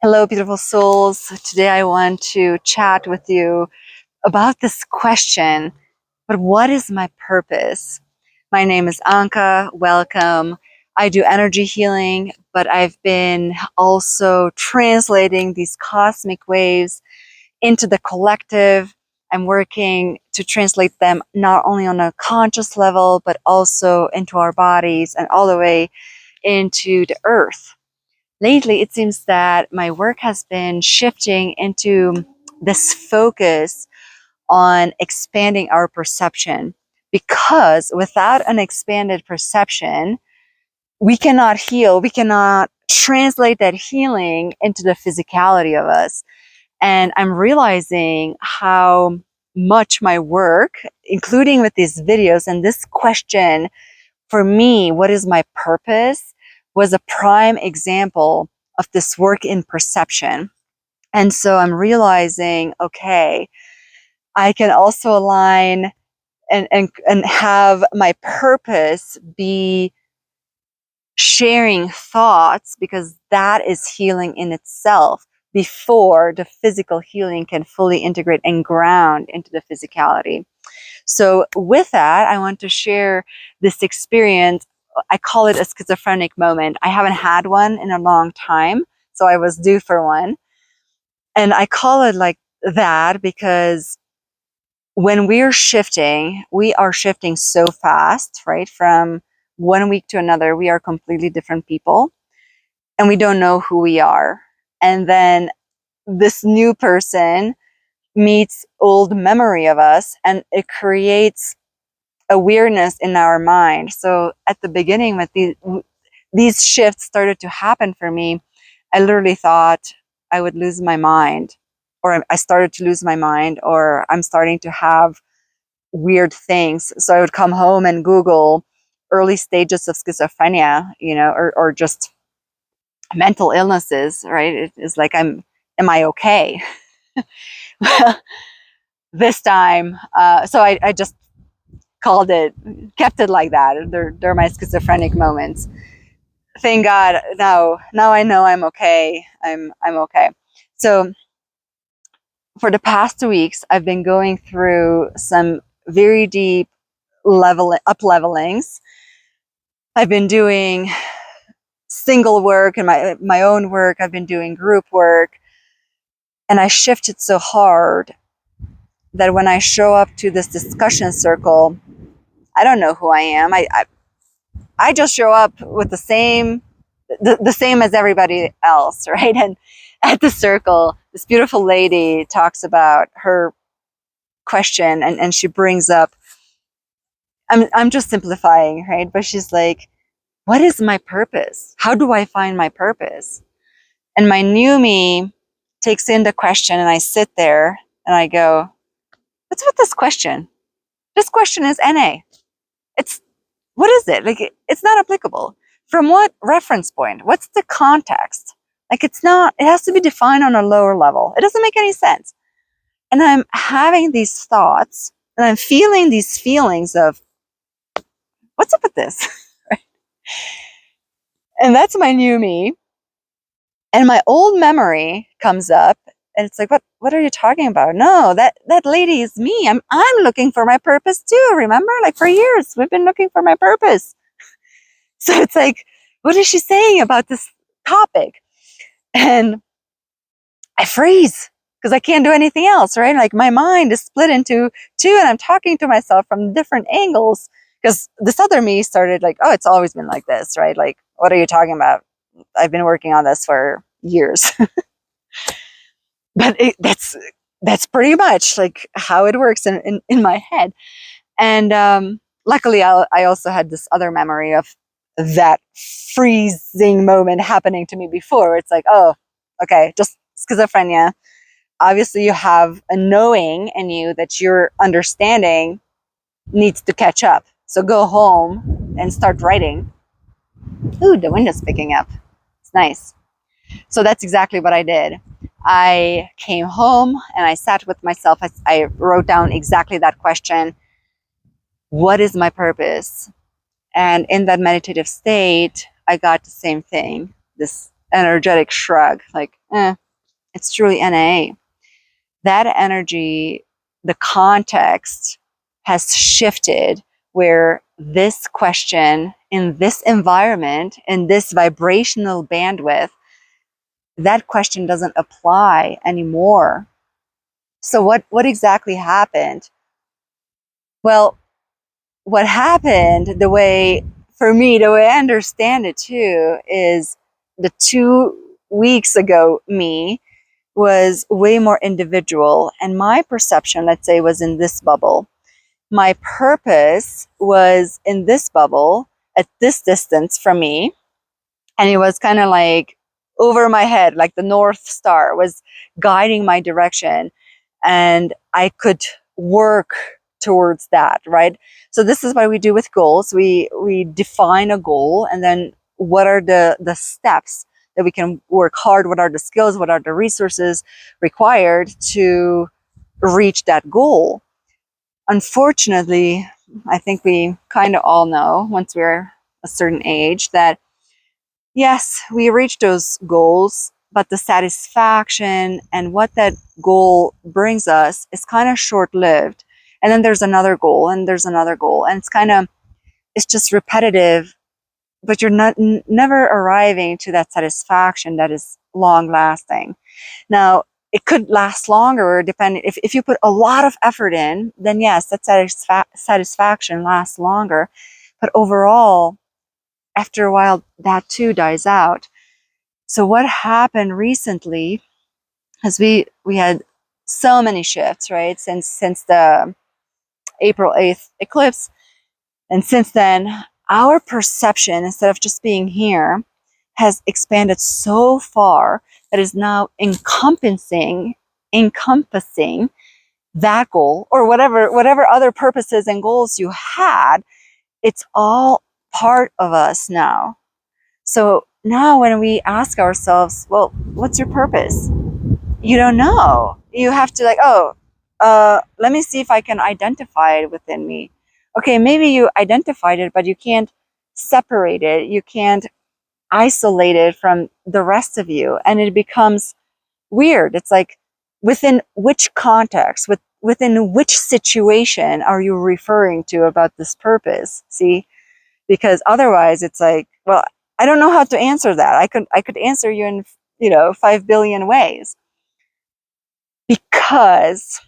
Hello, beautiful souls. Today I want to chat with you about this question, but what is my purpose? My name is Anka. Welcome. I do energy healing, but I've been also translating these cosmic waves into the collective. I'm working to translate them not only on a conscious level, but also into our bodies and all the way into the earth. Lately, it seems that my work has been shifting into this focus on expanding our perception, because without an expanded perception, we cannot heal. We cannot translate that healing into the physicality of us. And I'm realizing how much my work, including with these videos and this question, for me, what is my purpose, was a prime example of this work in perception. And so I'm realizing, okay, I can also align and have my purpose be sharing thoughts, because that is healing in itself before the physical healing can fully integrate and ground into the physicality. So with that, I want to share this experience. I call it a schizophrenic moment. I haven't had one in a long time, so I was due for one. And I call it like that because when we are shifting so fast, right? From one week to another, we are completely different people and we don't know who we are. And then this new person meets old memory of us, and it creates awareness in our mind. So at the beginning, when these shifts started to happen for me, I literally thought I would lose my mind, or I started to lose my mind, or I'm starting to have weird things. So I would come home and Google early stages of schizophrenia, or just mental illnesses, right? It's like, am I okay? Well, this time, so I just kept it like that. They're my schizophrenic moments. Thank God, now I know I'm okay. I'm okay. So for the past 2 weeks, I've been going through some very deep up levelings. I've been doing single work and my own work. I've been doing group work, and I shifted so hard that when I show up to this discussion circle, I don't know who I am. I just show up with the same as everybody else, right? And at the circle, this beautiful lady talks about her question, and she brings up, I'm just simplifying, right? But she's like, what is my purpose? How do I find my purpose? And my new me takes in the question, and I sit there and I go, what's with this question? This question is NA. What is it? Like, it's not applicable. From what reference point? What's the context? Like, it has to be defined on a lower level. It doesn't make any sense. And I'm having these thoughts, and I'm feeling these feelings of, what's up with this? Right? And that's my new me. And my old memory comes up, and it's like, what are you talking about? No, that lady is me. I'm looking for my purpose too. Remember? Like, for years, we've been looking for my purpose. So it's like, what is she saying about this topic? And I freeze because I can't do anything else, right? Like, my mind is split into two, and I'm talking to myself from different angles, because this other me started like, oh, it's always been like this, right? Like, what are you talking about? I've been working on this for years. But that's pretty much like how it works in my head. And luckily, I also had this other memory of that freezing moment happening to me before. It's like, oh, okay, just schizophrenia. Obviously, you have a knowing in you that your understanding needs to catch up. So go home and start writing. Ooh, the window's picking up. It's nice. So that's exactly what I did. I came home and I sat with myself. I wrote down exactly that question. What is my purpose? And in that meditative state, I got the same thing, this energetic shrug, like, it's truly NA. That energy, the context has shifted where this question in this environment, in this vibrational bandwidth, that question doesn't apply anymore. So what exactly happened? Well, what happened, the way, for me, the way I understand it too, is the 2 weeks ago me was way more individual. And my perception, let's say, was in this bubble. My purpose was in this bubble at this distance from me. And it was kind of like over my head, like the North Star was guiding my direction. And I could work towards that, right? So this is what we do with goals. We define a goal, and then what are the steps that we can work hard, what are the skills, what are the resources required to reach that goal. Unfortunately, I think we kind of all know once we're a certain age that yes, we reach those goals, but the satisfaction and what that goal brings us is kind of short lived. And then there's another goal, and there's another goal, and it's just repetitive, but you're never arriving to that satisfaction that is long lasting. Now, it could last longer depending if you put a lot of effort in, then yes, that satisfaction lasts longer. But overall, after a while, that too dies out. So what happened recently is we had so many shifts, right? Since the April 8th eclipse. And since then, our perception, instead of just being here, has expanded so far that is now encompassing that goal, or whatever other purposes and goals you had. It's all part of us now. So now when we ask ourselves, well, what's your purpose? You don't know. You have to let me see if I can identify it within me. Okay, maybe you identified it, but you can't separate it. You can't isolate it from the rest of you. And it becomes weird. It's like, within which context, within which situation are you referring to about this purpose? See? Because otherwise it's like, well, I don't know how to answer that. I could answer you in 5 billion ways, because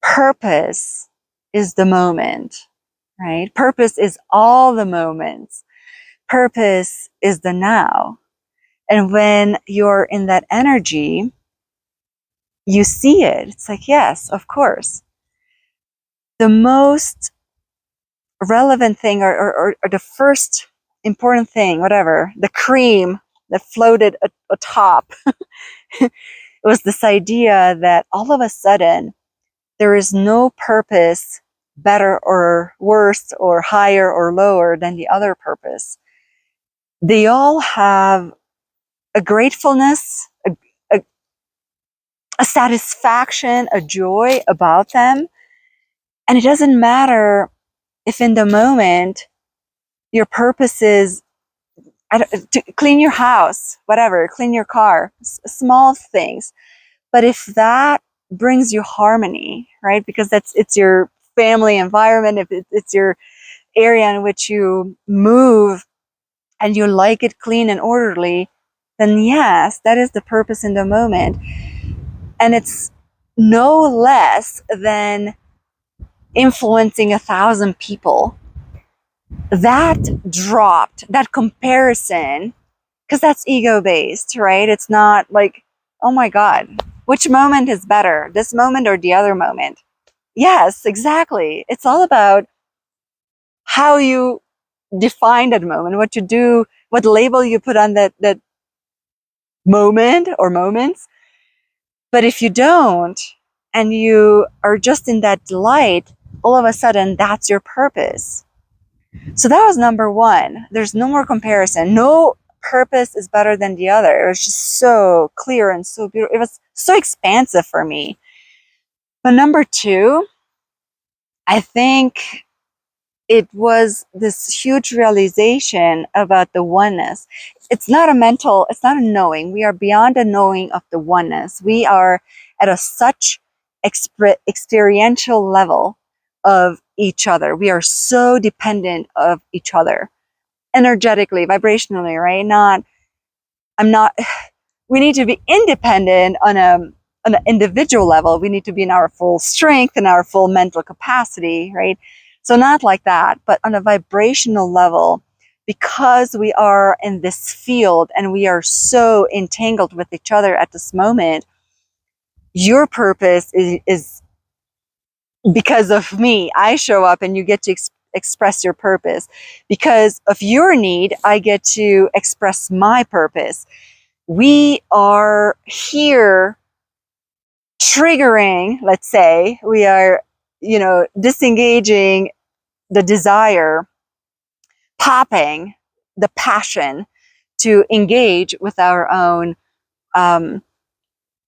purpose is the moment, right? Purpose is all the moments. Purpose is the now. And when you're in that energy, you see it. It's like, yes, of course. The most relevant thing, or the first important thing, whatever, the cream that floated atop, it was this idea that all of a sudden there is no purpose better or worse or higher or lower than the other purpose. They all have a gratefulness, a, a satisfaction, a joy about them. And it doesn't matter if in the moment your purpose is to clean your house, whatever, clean your car, small things. But if that brings you harmony, right? Because it's your family environment, if it's your area in which you move and you like it clean and orderly, then yes, that is the purpose in the moment. And it's no less than influencing 1,000 people. That dropped, that comparison, because that's ego based, right? It's not like, oh my God, which moment is better, this moment or the other moment? Yes, exactly. It's all about how you define that moment, what you do, what label you put on that moment or moments. But if you don't, and you are just in that delight, all of a sudden that's your purpose. So that was number one. There's no more comparison. No purpose is better than the other. It was just so clear and so beautiful. It was so expansive for me. But number two, I think it was this huge realization about the oneness. it's not a mental, it's not a knowing. We are beyond a knowing of the oneness. We are at a such experiential level of each other. We are so dependent of each other, energetically, vibrationally, right? I'm not, we need to be independent on an individual level. We need to be in our full strength and our full mental capacity, right? So not like that, but on a vibrational level, because we are in this field and we are so entangled with each other at this moment, your purpose is because of me. I show up and you get to express your purpose. Because of your need, I get to express my purpose. We are here triggering, let's say, we are, disengaging the desire, popping the passion to engage with our own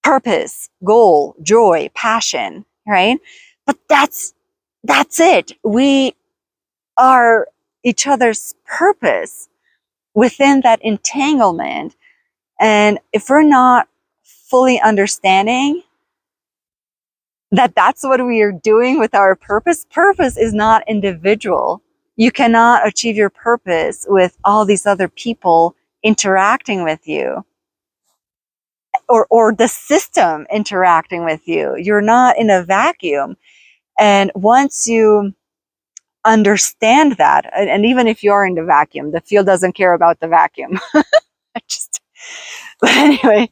purpose, goal, joy, passion, right? But that's it. We are each other's purpose within that entanglement. And if we're not fully understanding that that's what we are doing with our purpose, purpose is not individual. You cannot achieve your purpose with all these other people interacting with you, or the system interacting with you. You're not in a vacuum. And once you understand that, and even if you're in the vacuum, the field doesn't care about the vacuum. But anyway,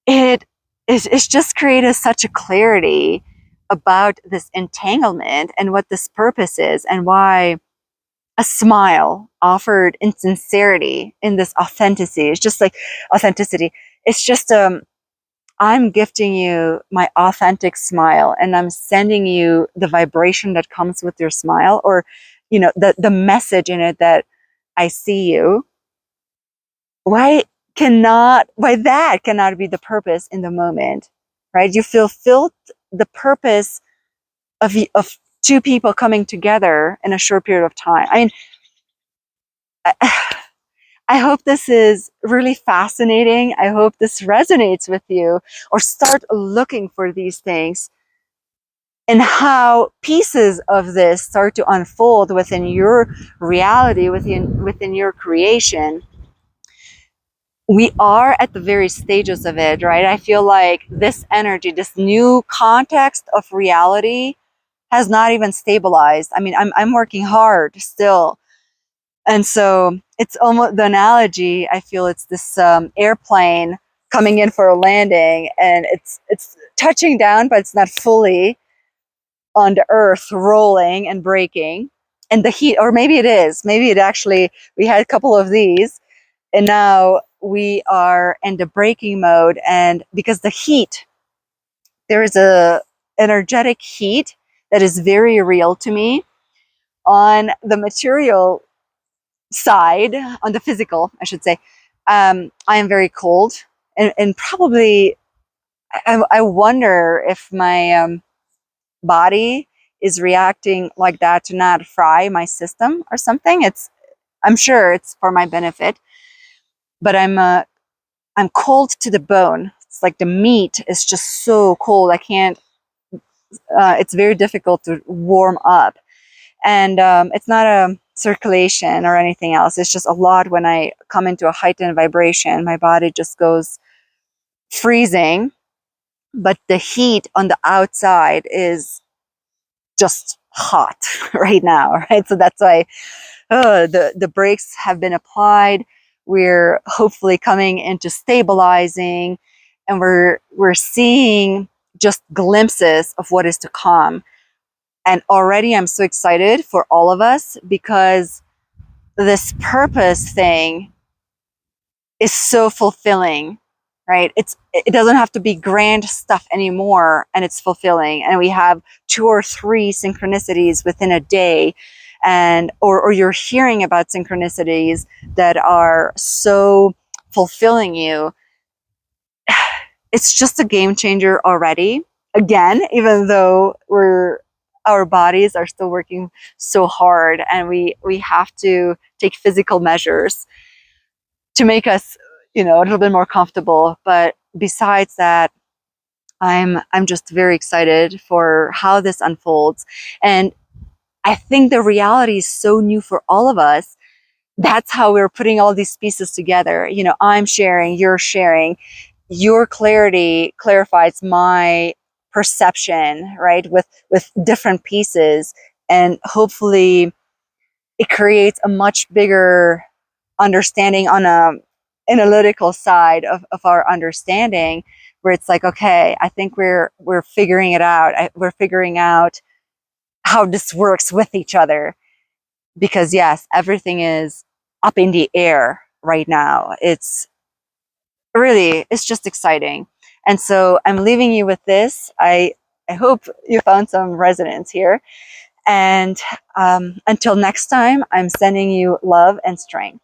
it's just created such a clarity about this entanglement and what this purpose is, and why a smile offered in sincerity, in this authenticity, it's just like authenticity. It's just I'm gifting you my authentic smile, and I'm sending you the vibration that comes with your smile, or the message in it that I see you. Why that cannot be the purpose in the moment, right? You fulfilled the purpose of two people coming together in a short period of time. I mean, I hope this is really fascinating. I hope this resonates with you, or start looking for these things and how pieces of this start to unfold within your reality, within your creation. We are at the very stages of it, right? I feel like this energy, this new context of reality has not even stabilized. I mean, I'm working hard still. And so it's almost the analogy, I feel it's this airplane coming in for a landing, and it's touching down, but it's not fully on the earth, rolling and breaking. And the heat, or maybe it is, maybe it actually, we had a couple of these, and now we are in the breaking mode. And because the heat, there is a energetic heat that is very real to me on the material side, on the physical, I should say. I am very cold, and probably I wonder if my body is reacting like that to not fry my system or something. I'm sure it's for my benefit, but I'm cold to the bone. It's like the meat is just so cold. I can't. It's very difficult to warm up, and it's not a circulation or anything else. It's just a lot. When I come into a heightened vibration, my body just goes freezing. But the heat on the outside is just hot right now, right? So that's why the brakes have been applied. We're hopefully coming into stabilizing, and we're seeing just glimpses of what is to come. And already I'm so excited for all of us, because this purpose thing is so fulfilling, right? It doesn't have to be grand stuff anymore, and it's fulfilling. And we have 2 or 3 synchronicities within a day, and or you're hearing about synchronicities that are so fulfilling you. It's just a game changer already. Again, even though our bodies are still working so hard, and we have to take physical measures, to make us, you know, a little bit more comfortable. But besides that, I'm just very excited for how this unfolds. And I think the reality is so new for all of us. That's how we're putting all these pieces together. You know, I'm sharing, you're sharing. Your clarity clarifies my perception, right? With different pieces. And hopefully it creates a much bigger understanding on a analytical side of our understanding, where it's like, okay, I think we're figuring it out. We're figuring out how this works with each other. Because yes, everything is up in the air right now. It's really, it's just exciting. And so I'm leaving you with this. I hope you found some resonance here. And until next time, I'm sending you love and strength.